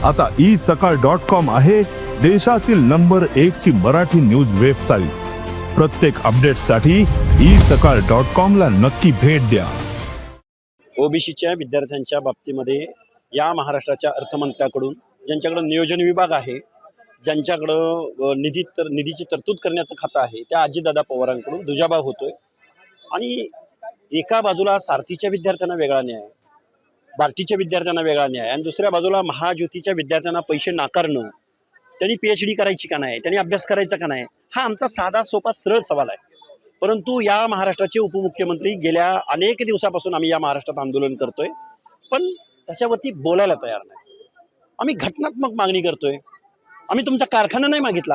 आता isakal.com आहे देशातील नंबर 1 ची मराठी न्यूज वेबसाईट। प्रत्येक अपडेटसाठी isakal.com ला नक्की भेट द्या। ओबीसीच्या विद्यार्थ्यांच्या बाबतीमध्ये या महाराष्ट्राच्या अर्थमंत्र्याकडून ज्यांच्याकडे नियोजन विभाग आहे, ज्यांच्याकडे निधीची तरतूद करण्याचं खातं आहे, त्या अजितदादा पवारांकडून दुजाभाव होतोय। आणि एका बाजूला सारथीच्या विद्यार्थ्यांना वेगळा न्याय, बार्टीच्या विद्यार्थ्यांना वेगळा न्याय, आणि दुसऱ्या बाजूला महाज्योतीच्या विद्यार्थ्यांना पैसे नाकारणं, त्यांनी PhD करायची का नाही, त्यांनी अभ्यास करायचा का नाही, हा आमचा साधा सोपा सरळ सवाल आहे। परंतु या महाराष्ट्राचे उपमुख्यमंत्री गेल्या अनेक दिवसापासून आम्ही या महाराष्ट्रात आंदोलन करतोय, पण त्याच्यावरती बोलायला तयार नाही। आम्ही घटनात्मक मागणी करतोय। आम्ही तुमचा कारखाना नाही मागितला,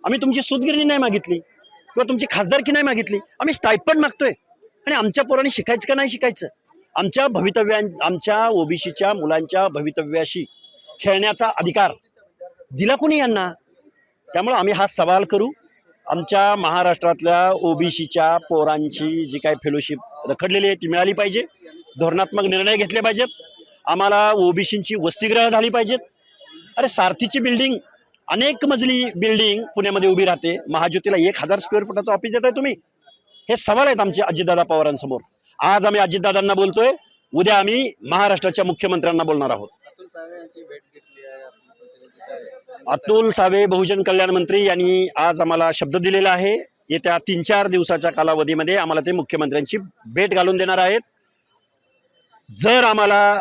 आम्ही तुमची सूतगिरणी नाही मागितली, किंवा तुमची खासदारकी नाही मागितली, आम्ही स्टायपंड मागतोय। आणि आमच्या पोरांनी शिकायचं का नाही शिकायचं, आमच्या ओबीसीच्या मुलांच्या भवितव्याशी खेळण्याचा अधिकार दिला कोणी यांना? त्यामुळे आम्ही हा सवाल करू। आमच्या महाराष्ट्रातल्या ओबीसीच्या पोरांची जी काही फेलोशिप रखडलेली आहे ती मिळाली पाहिजे, धोरणात्मक निर्णय घेतले पाहिजेत, आम्हाला ओबीसींची वसतिगृह झाली पाहिजेत। अरे सारथीची बिल्डिंग, अनेक मजली बिल्डिंग पुण्यामध्ये उभी राहते, महाज्योतीला 1000 स्क्वेअर फुटाचं ऑफिस देताय तुम्ही? हे सवाल आहेत आमचे अजितदादा पवारांसमोर। आज आम्ही अजितदादांना बोलतोय, उद्या आम्ही महाराष्ट्राच्या मुख्यमंत्र्यांना बोलणार आहोत। अतुल सावे बहुजन कल्याण मंत्री यांनी आज आम्हाला शब्द दिलेला आहे, येत्या 3-4 दिवसाच्या कालावधीमध्ये आम्हाला ते मुख्यमंत्र्यांची भेट घालून देणार आहेत। जर आम्हाला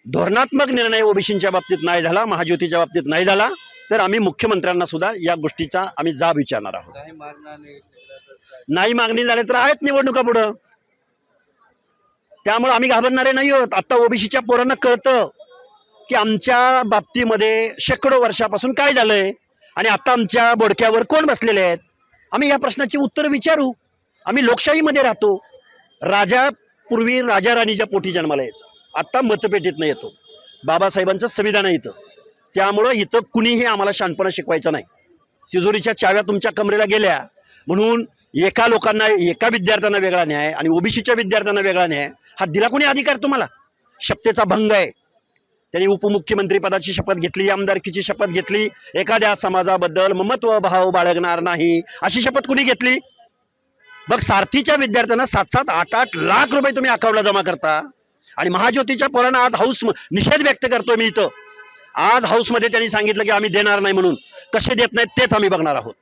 धोरणात्मक निर्णय ओबीसींच्या बाबतीत नाही झाला, महाज्योतीच्या बाबतीत नाही झाला, तर आम्ही मुख्यमंत्र्यांना सुद्धा या गोष्टीचा आम्ही जाब विचारणार आहोत। नाही मागणी झाली तर आहेत निवडणुका पुढं, त्यामुळे आम्ही घाबरणारे नाही आहोत। आता ओबीसीच्या पोरांना कळतं की आमच्या बाबतीमध्ये शेकडो वर्षापासून काय झालंय आणि आता आमच्या बोडक्यावर कोण बसलेले आहेत। आम्ही या प्रश्नाची उत्तर विचारू। आम्ही लोकशाहीमध्ये राहतो, पूर्वी राजा राणीच्या पोटी जन्माला यायचं, आता मतपेटीतनं येतो, बाबासाहेबांचं संविधान आहे इथं, त्यामुळं इथं कुणीही आम्हाला शहाणपणा शिकवायचा नाही। तिजोरीच्या चाव्या तुमच्या कमरेला गेल्या म्हणून एका विद्यार्थ्यांना वेगळा न्याय आणि ओबीसीच्या विद्यार्थ्यांना वेगळा न्याय हा दिला कोणी अधिकार तुम्हाला? शपथेचा भंग आहे। त्यांनी उपमुख्यमंत्री पदाची शपथ घेतली, आमदारकीची शपथ घेतली, एखाद्या समाजाबद्दल ममत्व भाव बाळगणार नाही अशी शपथ कुणी घेतली? मग सारथीच्या विद्यार्थ्यांना 7-7, 8-8 लाख रुपये तुम्ही अकाउंटला जमा करता, आणि महाज्योतीच्या पोरांना आज हाऊस निषेध व्यक्त करतोय मी इथं। आज हाऊसमध्ये त्यांनी सांगितलं की आम्ही देणार नाही म्हणून, कसे देत नाहीत तेच आम्ही बघणार आहोत।